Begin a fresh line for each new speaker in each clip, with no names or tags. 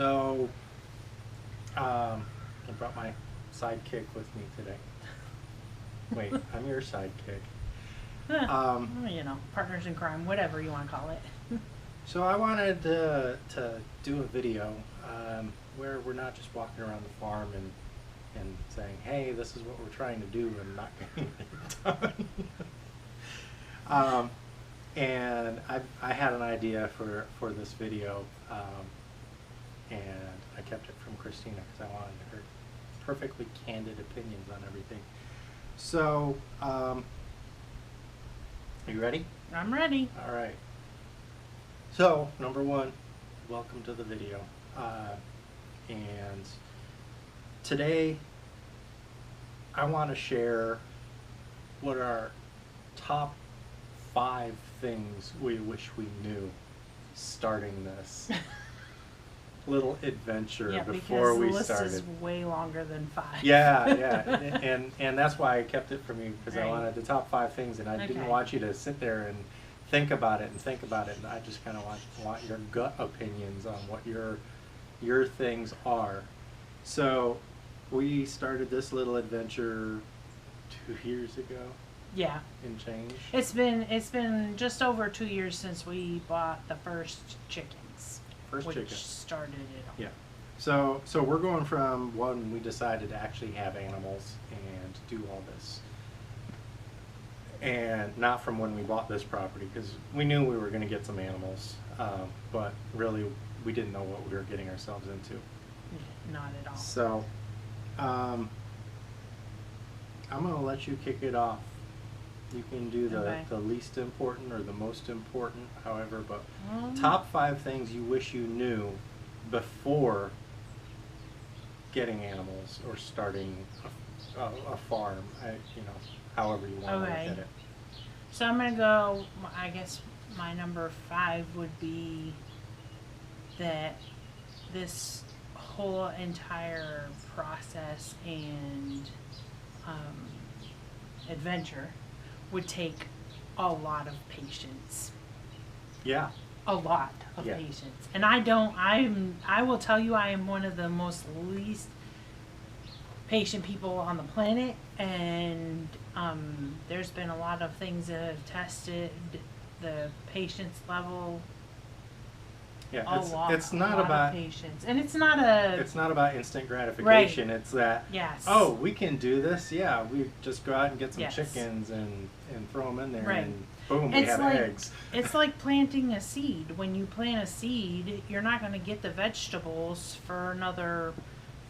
So, I brought my sidekick with me today. Wait, I'm your sidekick.
You know, partners in crime, whatever you want to call it.
So I wanted to do a video where we're not just walking around the farm and saying, hey, this is what we're trying to do and not getting it done. And I had an idea for this video, and I kept it from Christina because I wanted her perfectly candid opinions on everything. So, are you ready?
I'm ready.
All right. So, number one, welcome to the video. And today, I want to share what our top 5 things we wish we knew starting this little adventure before we started.
The list is way longer than 5.
Yeah, and that's why I kept it from you, because
Right.
I wanted the top 5 things, and I didn't want you to sit there and think about it, and I just kind of want your gut opinions on what your things are. So we started this little adventure 2 years ago.
Yeah.
And change.
It's been just over 2 years since we bought the first chickens. Which started it all.
Yeah. So we're going from when we decided to actually have animals and do all this, and not from when we bought this property, because we knew we were going to get some animals, but really we didn't know what we were getting ourselves into.
Not at all.
So I'm going to let you kick it off. You can do the least important or the most important, however, but top 5 things you wish you knew before getting animals or starting a farm, however you want to look at it.
So I'm going to go, I guess my number 5 would be that this whole entire process and adventure would take a lot of patience.
Yeah.
A lot of patience. And I will tell you, I am one of the most least patient people on the planet, and there's been a lot of things that have tested the patience level.
Yeah, it's not about
patience, and it's not
about instant gratification. Right. It's that we can do this. Yeah, we just go out and get some chickens and throw them in there, and boom, we have eggs.
It's like planting a seed. When you plant a seed, you're not going to get the vegetables for another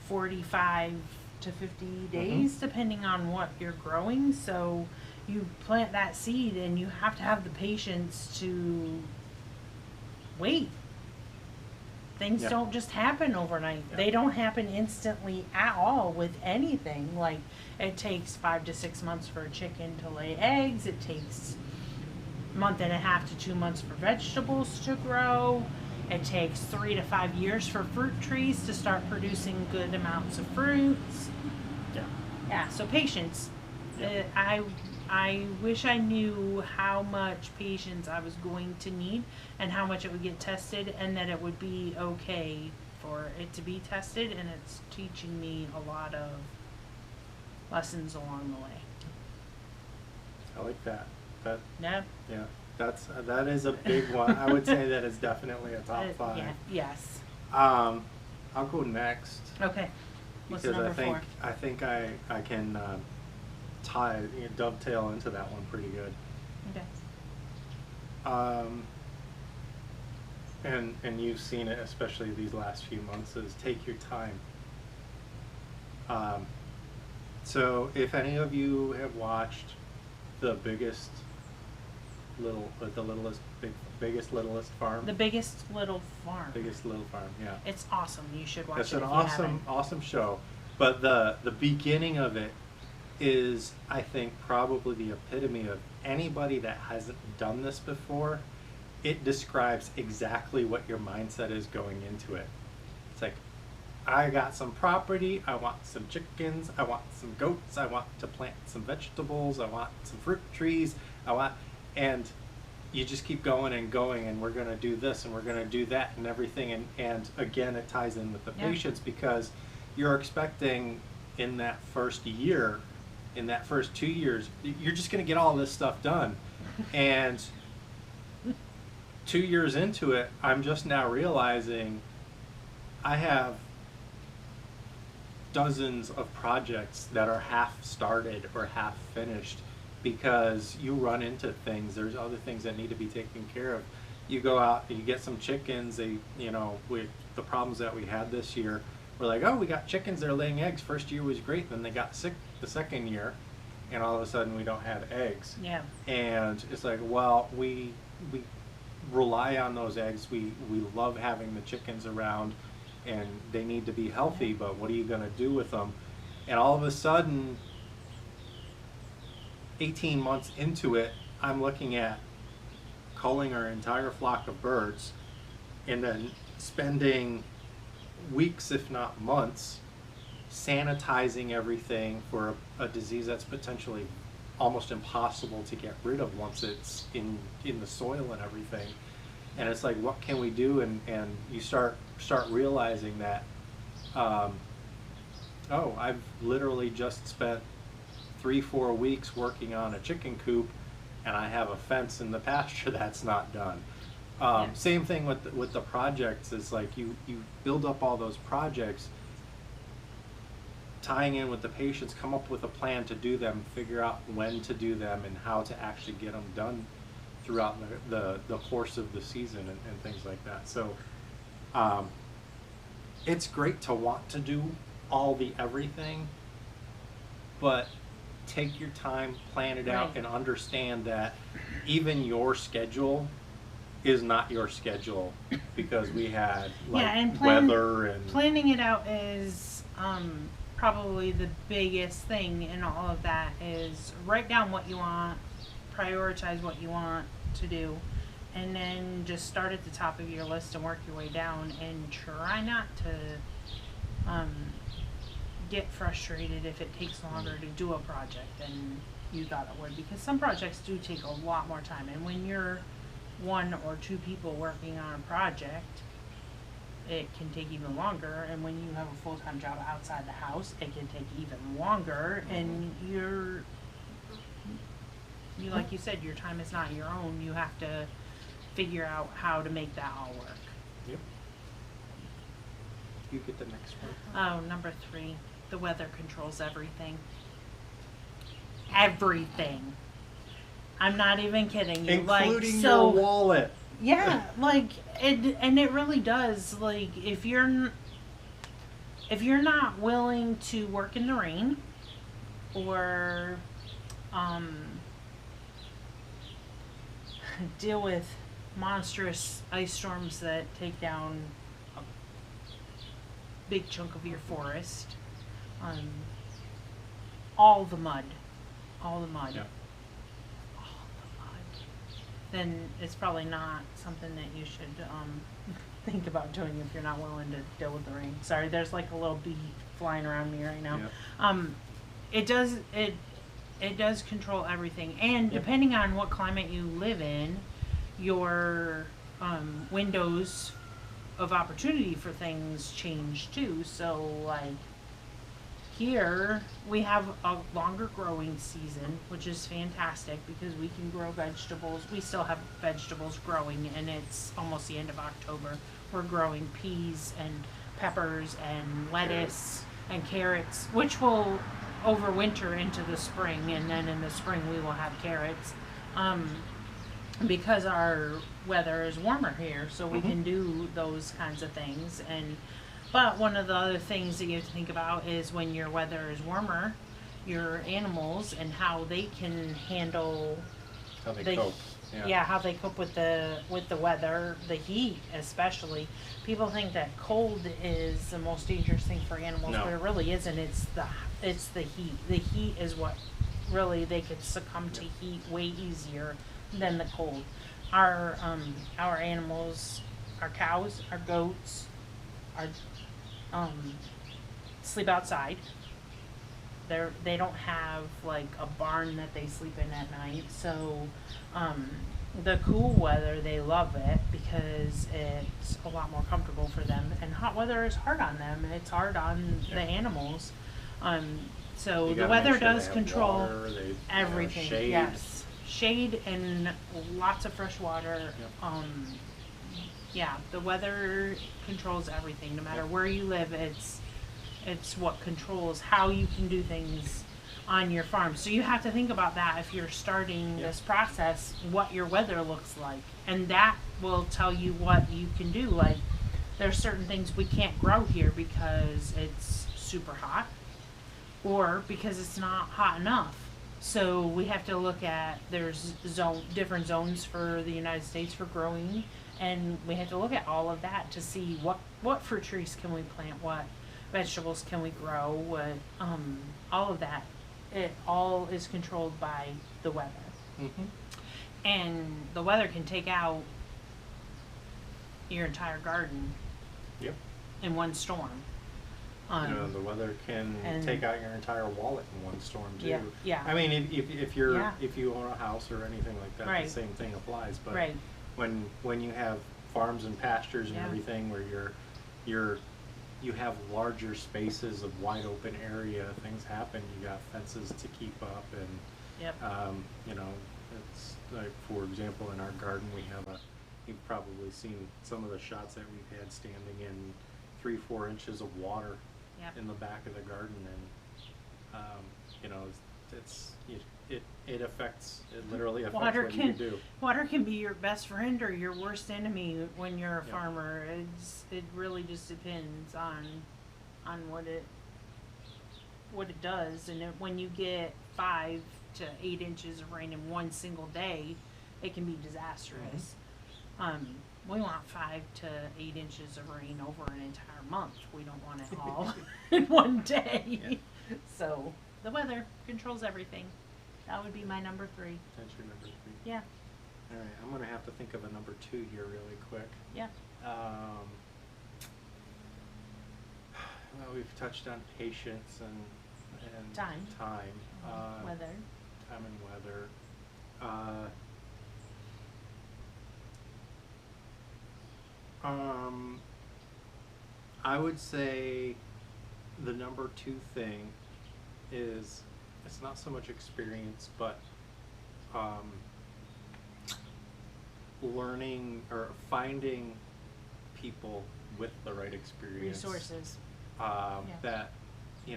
45 to 50 days, depending on what you're growing. So you plant that seed, and you have to have the patience to wait. Things don't just happen overnight. They don't happen instantly at all with anything. Like, it takes 5 to 6 months for a chicken to lay eggs. It takes a month and a half to 2 months for vegetables to grow. It takes 3 to 5 years for fruit trees to start producing good amounts of fruits. Yeah, so patience. I wish I knew how much patience I was going to need and how much it would get tested, and that it would be okay for it to be tested, and it's teaching me a lot of lessons along the way.
I like that.
Yeah.
That is a big one. I would say that is definitely a top 5.
Yeah. Yes.
I'll go next.
Okay. What's
because
number 4?
I think I can dovetail into that one pretty good.
Okay.
And you've seen it, especially these last few months, is take your time. So if any of you have watched the biggest Little Farm.
The Biggest Little Farm.
Biggest Little Farm, yeah.
It's awesome. You should watch it.
It's an awesome show. But the beginning of it is, I think, probably the epitome of anybody that hasn't done this before. It describes exactly what your mindset is going into it. It's like, I got some property, I want some chickens, I want some goats, I want to plant some vegetables, I want some fruit trees, and you just keep going and going, and we're going to do this and we're going to do that and everything. And again, it ties in with the
Yeah.
patience, because you're expecting in that first year, in that first 2 years, you're just going to get all this stuff done. And 2 years into it, I'm just now realizing I have dozens of projects that are half started or half finished, because you run into things. There's other things that need to be taken care of. You go out and you get some chickens. With the problems that we had this year, we're like, oh, we got chickens, they're laying eggs. First year was great, then they got sick the second year, and all of a sudden we don't have eggs.
Yeah.
And it's like, well, we rely on those eggs. We love having the chickens around, and they need to be healthy, but what are you going to do with them? And all of a sudden, 18 months into it, I'm looking at culling our entire flock of birds, and then spending weeks, if not months, sanitizing everything for a disease that's potentially almost impossible to get rid of once it's in the soil and everything. And it's like, what can we do? And you start realizing that, I've literally just spent 3-4 weeks working on a chicken coop, and I have a fence in the pasture that's not done. Same thing with the projects. Is like you build up all those projects, tying in with the patients, come up with a plan to do them, figure out when to do them, and how to actually get them done throughout the course of the season, and things like that. So it's great to want to do all the everything, but take your time, plan it out,
Right.
and understand that even your schedule is not your schedule, because we had weather and
planning it out is probably the biggest thing in all of that. Is write down what you want, prioritize what you want to do, and then just start at the top of your list and work your way down, and try not to get frustrated if it takes longer to do a project than you thought it would, because some projects do take a lot more time, and when you're 1 or 2 people working on a project, it can take even longer. And when you have a full-time job outside the house, it can take even longer. And like you said, your time is not your own. You have to figure out how to make that all work.
Yep. You get the next one.
Oh, number 3, the weather controls everything. Everything. I'm not even kidding you.
Including your wallet.
Yeah, it really does. Like, if you're not willing to work in the rain, or deal with monstrous ice storms that take down a big chunk of your forest, all the mud,
Yeah.
all the mud, then it's probably not something that you should think about doing if you're not willing to deal with the rain. Sorry, there's like a little bee flying around me right now.
Yeah.
It does control everything, and depending on what climate you live in, your windows of opportunity for things change too. So like here we have a longer growing season, which is fantastic because we can grow vegetables. We still have vegetables growing, and it's almost the end of October. We're growing peas and peppers and lettuce and carrots, which will overwinter into the spring, and then in the spring we will have carrots. Because our weather is warmer here, so we can do those kinds of things. But one of the other things that you have to think about is when your weather is warmer, your animals and how they can handle
How they cope.
how they cope with the weather, the heat especially. People think that cold is the most dangerous thing for animals,
No.
but it really isn't. It's the heat. The heat is what really they could succumb to heat way easier than the cold. Our animals, our cows, our goats, sleep outside. They don't have like a barn that they sleep in at night, so The cool weather, they love it because it's a lot more comfortable for them. And hot weather is hard on them. It's hard on the animals. Um, so
You
the
gotta
weather
make sure they
does
have
control
water, they,
everything.
shade.
Yes, shade and lots of fresh water.
Yep.
Yeah, the weather controls everything. No matter where you live, it's what controls how you can do things on your farm. So you have to think about that if you're starting this process, what your weather looks like. And that will tell you what you can do. Like, there's certain things we can't grow here because it's super hot or because it's not hot enough. So we have to look at, there's different zones for the United States for growing, and we have to look at all of that to see what fruit trees can we plant, what vegetables can we grow, what all of that. It all is controlled by the weather.
Mm-hmm.
And the weather can take out your entire garden
Yep.
in one storm.
The weather can take out your entire wallet in one storm too.
Yeah, yeah.
I mean, if you're
Yeah.
if you own a house or anything like that,
Right.
the same thing applies. But
Right.
when you have farms and pastures and
Yeah.
everything where you have larger spaces of wide open area, things happen. You got fences to keep up, and
Yep.
it's like, for example, in our garden we have you've probably seen some of the shots that we've had standing in 3-4 inches of water
Yep.
in the back of the garden, and it affects, it literally affects what you can do.
Water can be your best friend or your worst enemy when you're a
Yeah.
farmer. It really just depends on what it does. And when you get 5 to 8 inches of rain in one single day, it can be disastrous. We want 5 to 8 inches of rain over an entire month. We don't want it all in one day.
Yeah.
So the weather controls everything. That would be my number 3.
That's your number 3.
Yeah.
All right, I'm gonna have to think of a number 2 here really quick.
Yeah.
Well, we've touched on patience and
Time. Weather.
Time and weather. I would say the number 2 thing is, it's not so much experience, but learning or finding people with the right experience,
Resources.
that you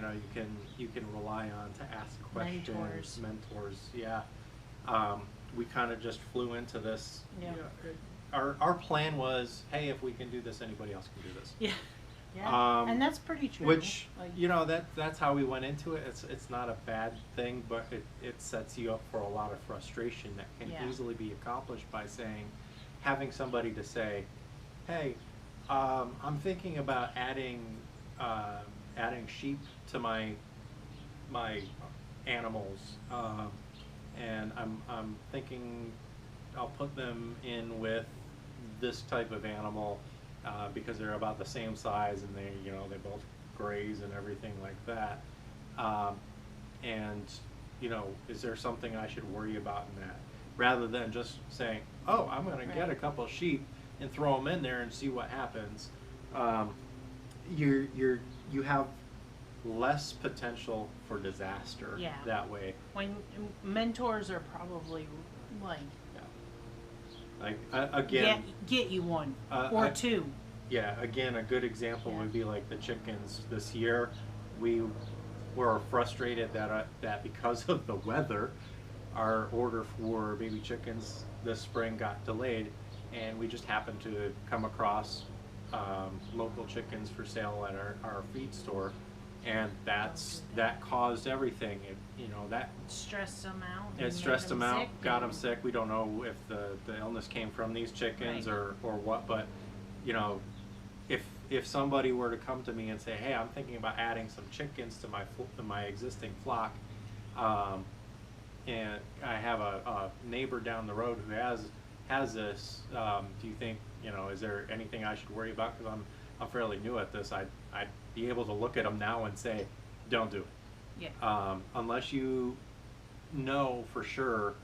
can rely on to ask questions. Mentors. Yeah. We kind of just flew into this.
Yeah.
Our plan was, hey, if we can do this, anybody else can do this.
Yeah. Yeah. And that's pretty true.
Which, that's how we went into it. It's not a bad thing, but it sets you up for a lot of frustration that can easily be accomplished by having somebody to say, hey, I'm thinking about adding sheep to my animals, and I'm thinking I'll put them in with this type of animal, because they're about the same size, and they both graze and everything like that. And is there something I should worry about in that? Rather than just saying, oh, I'm going to get a couple of sheep and throw them in there and see what happens. You have less potential for disaster that way.
When mentors are probably like,
again,
get you one or 2.
Yeah, again, a good example would be like the chickens this year. We were frustrated that because of the weather, our order for baby chickens this spring got delayed, and we just happened to come across local chickens for sale at our feed store, and that caused everything. That
stressed them out.
It stressed them out, got them sick. We don't know if the illness came from these chickens or what, but if somebody were to come to me and say, hey, I'm thinking about adding some chickens to my existing flock, and I have a neighbor down the road who has this, do you think, is there anything I should worry about? Because I'm fairly new at this. I'd be able to look at them now and say, don't do it.
Yeah.
Unless you know for sure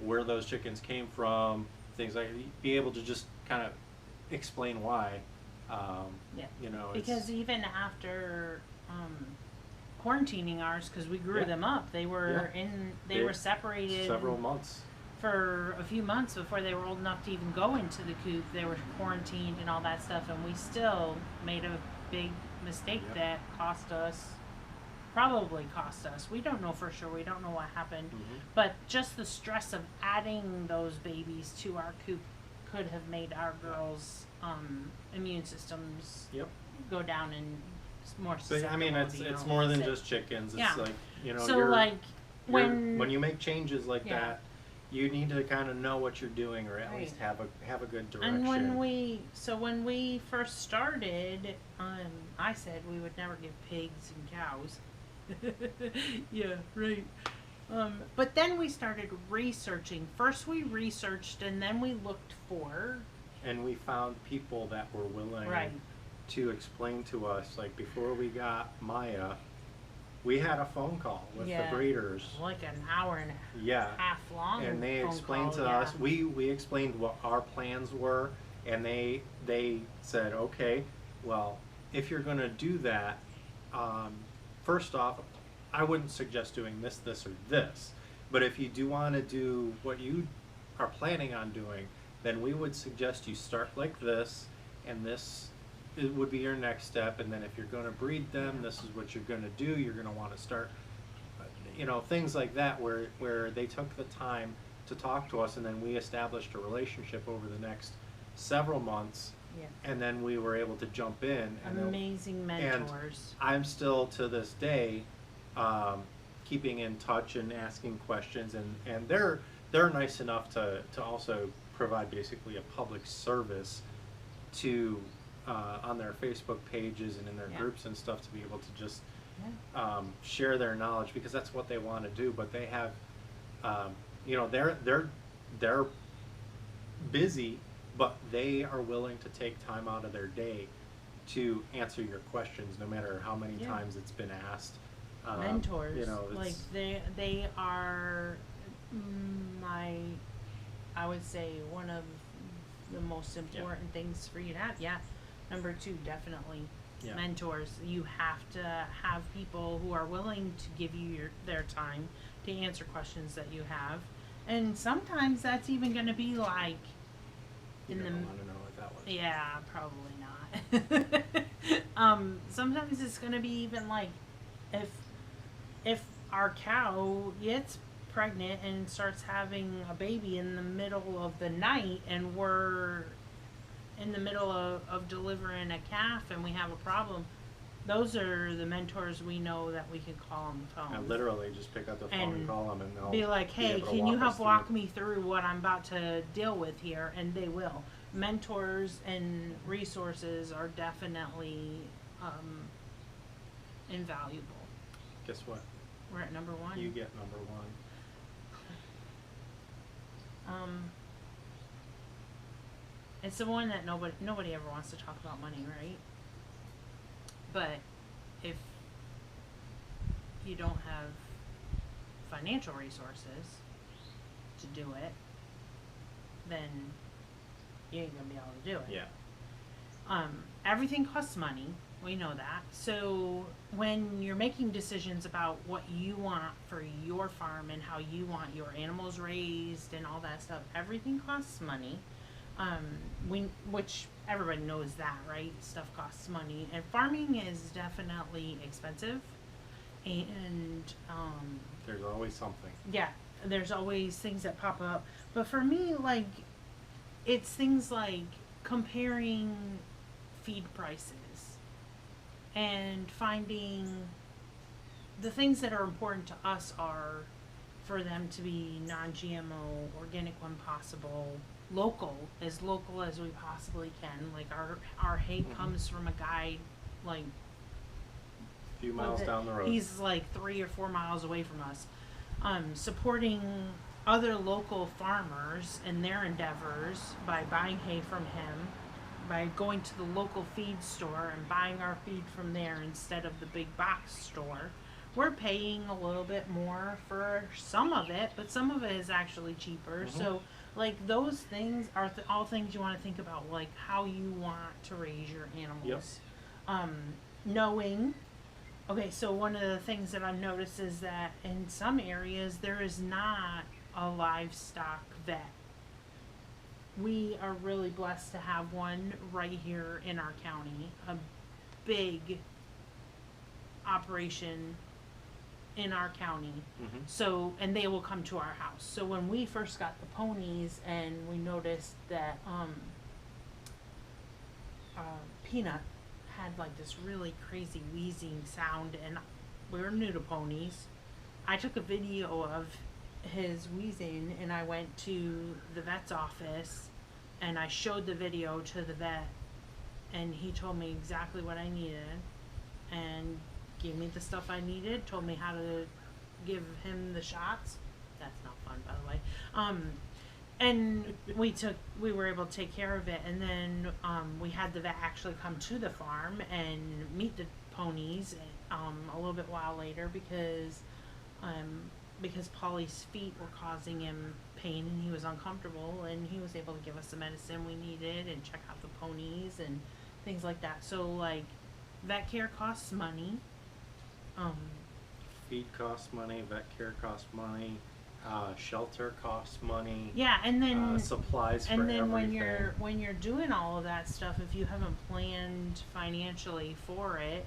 where those chickens came from, things like be able to just kind of explain why.
Yeah.
You know,
Because even after quarantining ours, because we grew
Yeah.
them up, they were they were separated
several months.
for a few months before they were old enough to even go into the coop. They were quarantined and all that stuff, and we still made a big mistake
Yep.
that probably cost us. We don't know for sure. We don't know what happened.
Mhm.
But just the stress of adding those babies to our coop could have made our girls' immune systems
Yep.
go down and more
So
susceptible.
I mean,
to,
it's more than
sick.
just chickens. It's
Yeah.
like, you know,
So like
when you make changes like
Yeah.
that, you need to kind of know what you're doing, or at
Right.
least have a good direction.
And when we first started, I said we would never give pigs and cows. Yeah, right. But then we started researching. First we researched and then we looked for.
And we found people that were willing
Right.
to explain to us, like before we got Maya, we had a phone call with
Yeah.
the breeders.
Like an hour and a
Yeah.
half long.
And they
phone
explained
call,
to
yeah.
us, we explained what our plans were, and they said, okay, well, if you're going to do that, first off, I wouldn't suggest doing this, or this. But if you do want to do what you are planning on doing, then we would suggest you start like this, and this it would be your next step. And then if you're going to breed them, this is what you're going to do. You're going to want to start, you know, things like that, where they took the time to talk to us, and then we established a relationship over the next several months.
Yeah.
And then we were able to jump in. And
Amazing mentors.
I'm still to this day keeping in touch and asking questions, and they're nice enough to also provide basically a public service to on their Facebook pages and in their
Yeah.
groups and stuff, to be able to just
Yeah.
share their knowledge, because that's what they want to do. But they have, you know, they're busy, but they are willing to take time out of their day to answer your questions, no matter how many
Yeah.
times it's been asked.
Mentors.
You know,
like they are I would say one of the most important things for you to have. Yeah. Number 2, definitely.
Yeah.
Mentors. You have to have people who are willing to give you their time to answer questions that you have. And sometimes that's even going to be like
You don't want to know what that was.
yeah, probably not. Sometimes it's gonna be even like if our cow gets pregnant and starts having a baby in the middle of the night, and we're in the middle of delivering a calf and we have a problem, those are the mentors we know that we can call on the phone.
I literally just pick up the phone and call them, and they'll
Be like, hey,
able to
can you
us
help
through
walk
it.
me through what I'm about to deal with here? And they will. Mentors and resources are definitely invaluable.
Guess what?
We're at number 1.
You get number 1.
It's the one that nobody ever wants to talk about money, right? But if you don't have financial resources to do it, then you ain't gonna be able to do it.
Yeah.
Everything costs money. We know that. So when you're making decisions about what you want for your farm and how you want your animals raised and all that stuff, everything costs money. Which everybody knows that, right? Stuff costs money, and farming is definitely expensive. And
There's always something.
yeah, there's always things that pop up. But for me, like, it's things like comparing feed prices and finding the things that are important to us are for them to be non-GMO, organic when possible, local as we possibly can. Like our hay comes from a guy like
A few miles down the road.
He's like 3 or 4 miles away from us. Supporting other local farmers and their endeavors by buying hay from him, by going to the local feed store and buying our feed from there instead of the big box store, we're paying a little bit more for some of it, but some of it is actually cheaper.
Mhm.
So, like, those things are all things you want to think about, like how you want to raise your animals. Knowing, okay, so one of the things that I've noticed is that in some areas there is not a livestock vet. We are really blessed to have one right here in our county, a big operation in our county.
Mhm.
So, and they will come to our house. So when we first got the ponies and we noticed that Peanut had like this really crazy wheezing sound, and we were new to ponies. I took a video of his wheezing and I went to the vet's office and I showed the video to the vet, and he told me exactly what I needed and gave me the stuff I needed, told me how to give him the shots. That's not fun, by the way. And we were able to take care of it, and then we had the vet actually come to the farm and meet the ponies a little bit while later because Polly's feet were causing him pain and he was uncomfortable, and he was able to give us the medicine we needed and check out the ponies and things like that. So like, vet care costs money.
Feed costs money, vet care costs money, shelter costs money.
Yeah, and then
supplies for
and then
everything.
when you're doing all of that stuff, if you haven't planned financially for it,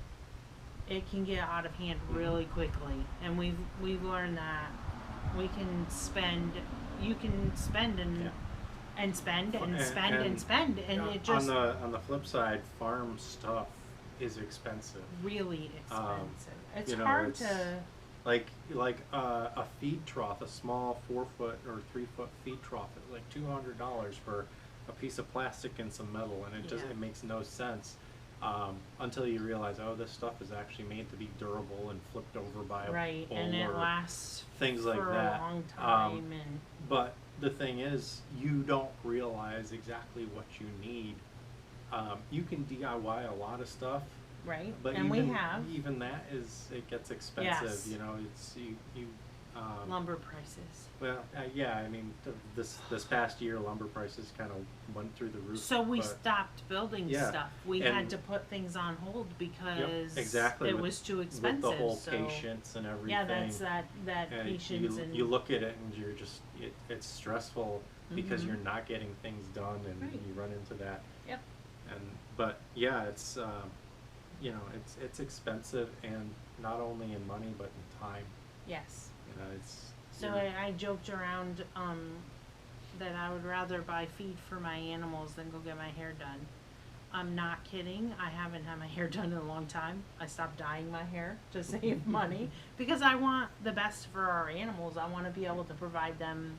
it can get out of hand really quickly. And we've learned that you can spend and
Yeah.
and spend and
And-
spend and,
and,
spend, and it just
on the flip side, farm stuff is expensive.
really expensive. It's
you know,
hard
it's
to
like a feed trough, a small 4-foot or 3-foot feed trough, is like $200 for a piece of plastic and some metal, and
Yeah.
it makes no sense until you realize, oh, this stuff is actually made to be durable and flipped over by a
right,
bull
and it
or
lasts
things like
for
that.
a long time. And
But the thing is, you don't realize exactly what you need. You can DIY a lot of stuff,
right,
but
and
even
we have
even that it gets expensive.
Yes.
You know, it's you.
lumber prices.
Well, yeah. I mean, this past year, lumber prices kind of went through the roof.
So we
but-
stopped building
Yeah,
stuff. We
and-
had to put things on hold because
exactly,
it
with-
was too
with
expensive.
the whole
so
patience and everything.
yeah, that's that
And
patience and
you look at it and you're just it's stressful because
Mhm.
you're not getting things done, and
Right.
you run into that.
Yep.
But yeah, it's it's expensive, and not only in money but in time.
Yes.
You know, it's
So
you're-
I joked around that I would rather buy feed for my animals than go get my hair done. I'm not kidding. I haven't had my hair done in a long time. I stopped dyeing my hair to save money because I want the best for our animals. I want to be able to provide them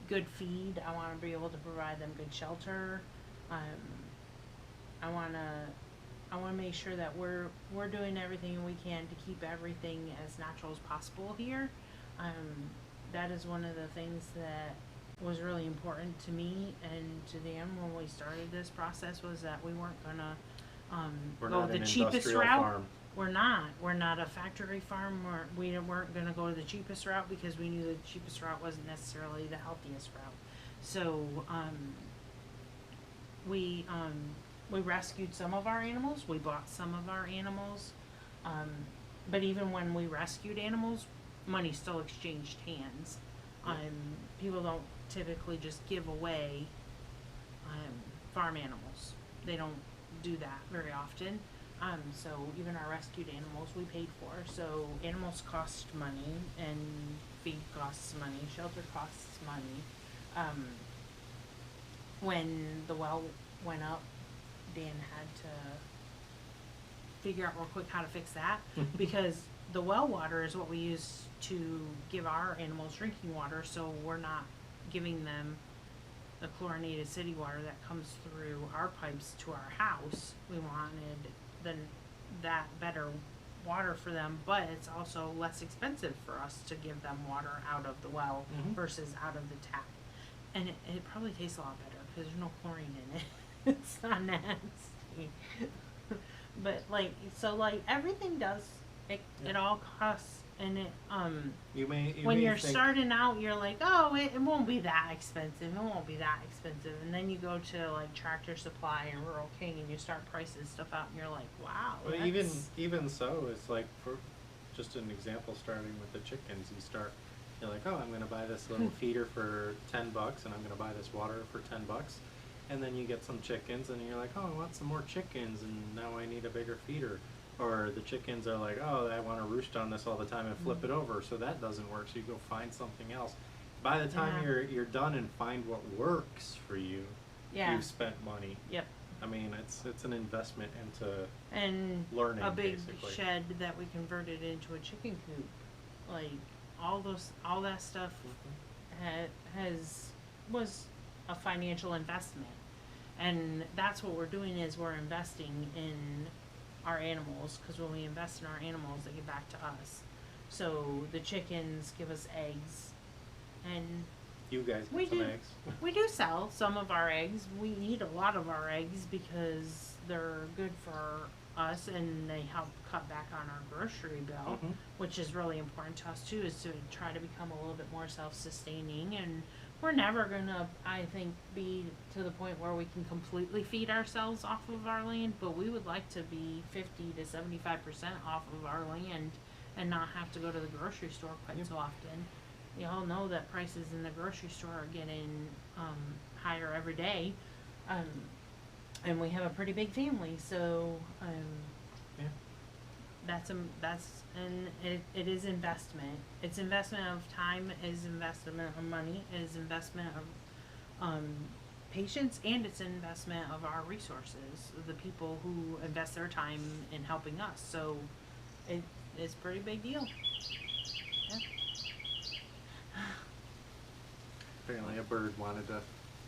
good feed. I want to be able to provide them good shelter. I want to make sure that we're doing everything we can to keep everything as natural as possible here. That is one of the things that was really important to me and to Dan when we started this process, was that we weren't gonna
we're
go
not
the
an
cheapest
industrial
route.
farm.
We're not a factory farm. We weren't gonna go the cheapest route because we knew the cheapest route wasn't necessarily the healthiest route. So we rescued some of our animals. We bought some of our animals. But even when we rescued animals, money still exchanged hands. People don't typically just give away farm animals. They don't do that very often. So even our rescued animals we paid for. So animals cost money, and feed costs money, shelter costs money. When the well went up, Dan had to figure out real quick how to fix that because the well water is what we use to give our animals drinking water, so we're not giving them the chlorinated city water that comes through our pipes to our house. We wanted that better water for them, but it's also less expensive for us to give them water out of the well
Mhm.
versus out of the tap. And it probably tastes a lot better because there's no chlorine in it. It's not nasty. But like everything does It all costs, and
You
when
may
you're
think,
starting out, you're like, oh, it won't be that expensive. It won't be that expensive. And then you go to like Tractor Supply and Rural King, and you start pricing stuff out, and you're like, wow.
well, even so, it's like, for just an example, starting with the chickens, you're like, oh, I'm going to buy this little feeder for $10, and I'm going to buy this water for $10, and then you get some chickens, and you're like, oh, I want some more chickens, and now I need a bigger feeder. Or the chickens are like, oh, I want to roost on this all the time and flip it over, so that doesn't work. So you go find something else. By the time
Yeah.
you're done and find what works for you,
Yeah.
you've spent money.
Yep.
I mean, it's an investment into
And
learning,
a big
basically.
shed that we converted into a chicken coop. Like all that stuff was a financial investment, and that's what we're doing is we're investing in our animals, because when we invest in our animals, they give back to us. So the chickens give us eggs, and
You guys
we
get some
do
eggs.
we do sell some of our eggs. We eat a lot of our eggs because they're good for us, and they help cut back on our grocery bill,
Mhm.
which is really important to us too, is to try to become a little bit more self-sustaining. And we're never gonna, I think, be to the point where we can completely feed ourselves off of our land, but we would like to be 50 to 75% off of our land and not have to go to the grocery store quite
Yep.
so often. You all know that prices in the grocery store are getting higher every day, and we have a pretty big family, so
Yeah.
and it is investment. It's investment of time, it is investment of money, it is investment of patience, and it's investment of our resources, the people who invest their time in helping us. So it's a pretty big deal. Yeah.
Apparently, a bird wanted to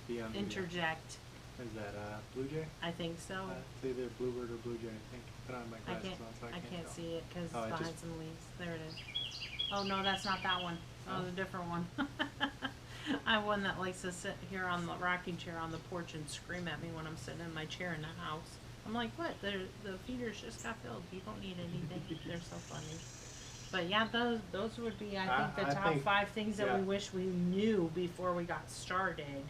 be on the.
Interject.
Is that blue jay?
I think so.
It's either bluebird or blue jay. I think. Put on my
I
glasses
can't.
on, so I
I
can't
can't
tell.
see it because
Oh,
it's
I
behind
just-
some leaves. There it is. Oh no, that's not that one. That was a different one. I have one that likes to sit here on the rocking chair on the porch and scream at me when I'm sitting in my chair in the house. I'm like, what? The feeders just got filled. You don't need anything. They're so funny. But yeah, those would be, I think, the
I
top
think-
5 things that
yeah.
we wish we knew before we got started.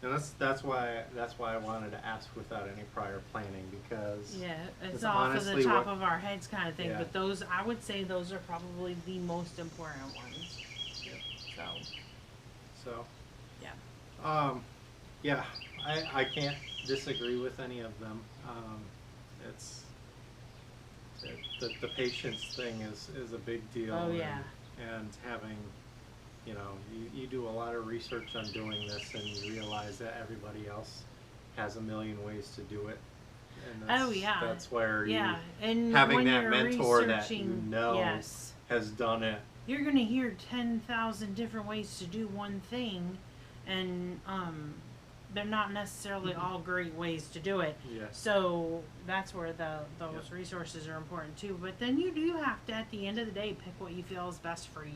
And that's why I wanted to ask without any prior planning, because
Yeah, it's
It's
off of the
honestly
top
what-
of our heads kind of thing,
Yeah.
but those, I would say those are probably the most important ones.
So,
Yeah.
yeah, I can't disagree with any of them. It's the patience thing is a big deal.
Oh, yeah.
And having, you do a lot of research on doing this, and you realize that everybody else has a million ways to do it. And
Oh, yeah.
that's where
Yeah, and
having
when
that
you're
mentor that
researching, yes,
has done it.
you're gonna hear 10,000 different ways to do one thing, and they're not necessarily all great ways to do it.
Yes.
So that's where those
Yep.
resources are important too. But then you do have to, at the end of the day, pick what you feel is best for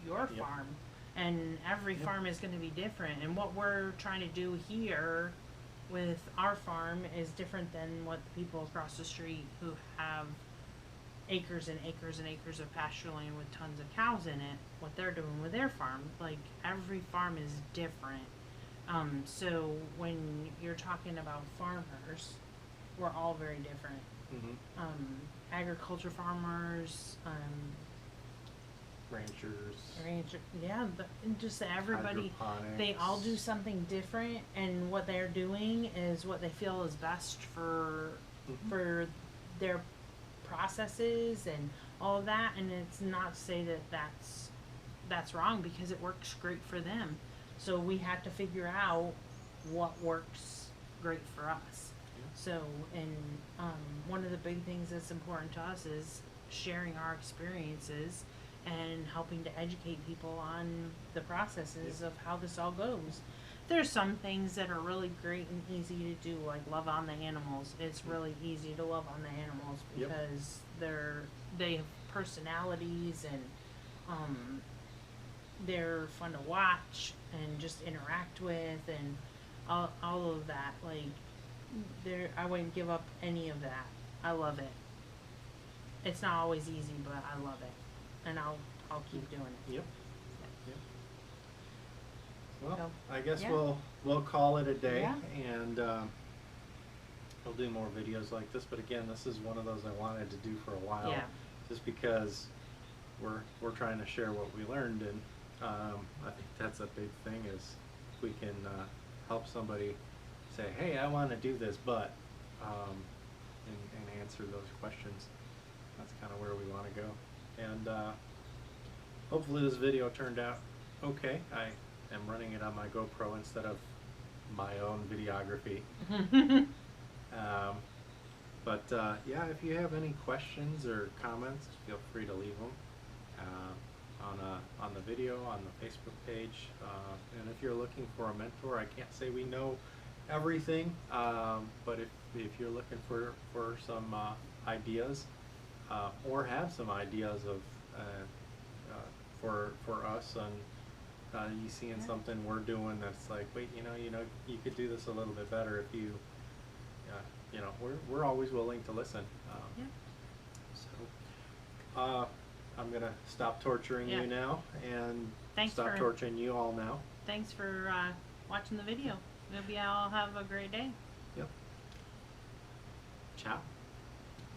your
Yep.
farm, and every
Yep.
farm is going to be different. And what we're trying to do here with our farm is different than what the people across the street who have acres and acres and acres of pasture land with tons of cows in it, what they're doing with their farm. Like, every farm is different. So when you're talking about farmers, we're all very different.
Mm-hmm.
Agriculture farmers,
Ranchers.
and just everybody, they all do something different, and what they're doing is what they feel is best for
Mhm.
for their processes and all of that. And it's not to say that that's wrong, because it works great for them. So we have to figure out what works great for us.
Yeah.
So, and one of the big things that's important to us is sharing our experiences and helping to educate people on the processes
Yeah.
of how this all goes. There's some things that are really great and easy to do, like love on the animals. It's really easy to love on the animals
Yep.
because they have personalities, and they're fun to watch and just interact with, and all of that. Like, I wouldn't give up any of that. I love it. It's not always easy, but I love it, and I'll keep doing it.
Yep. Yep. Well,
So,
I guess
yeah.
we'll call it a day,
Yeah.
and we'll do more videos like this. But again, this is one of those I wanted to do for a while,
Yeah.
just because we're trying to share what we learned, and I think that's a big thing is if we can help somebody say, hey, I want to do this, but and answer those questions. That's kind of where we want to go, and hopefully this video turned out okay. I am running it on my GoPro instead of my own videography. But yeah, if you have any questions or comments, feel free to leave them on the video, on the Facebook page. And if you're looking for a mentor, I can't say we know everything, but if you're looking for some ideas or have some ideas of for us on you seeing
Yeah.
something we're doing that's like, wait, you know, you could do this a little bit better if you. We're always willing to listen.
Yeah.
So, I'm gonna stop torturing
Yeah.
you now and
Thanks
stop
for-
torturing you all now.
Thanks for watching the video. Maybe I'll have a great day.
Yep. Ciao.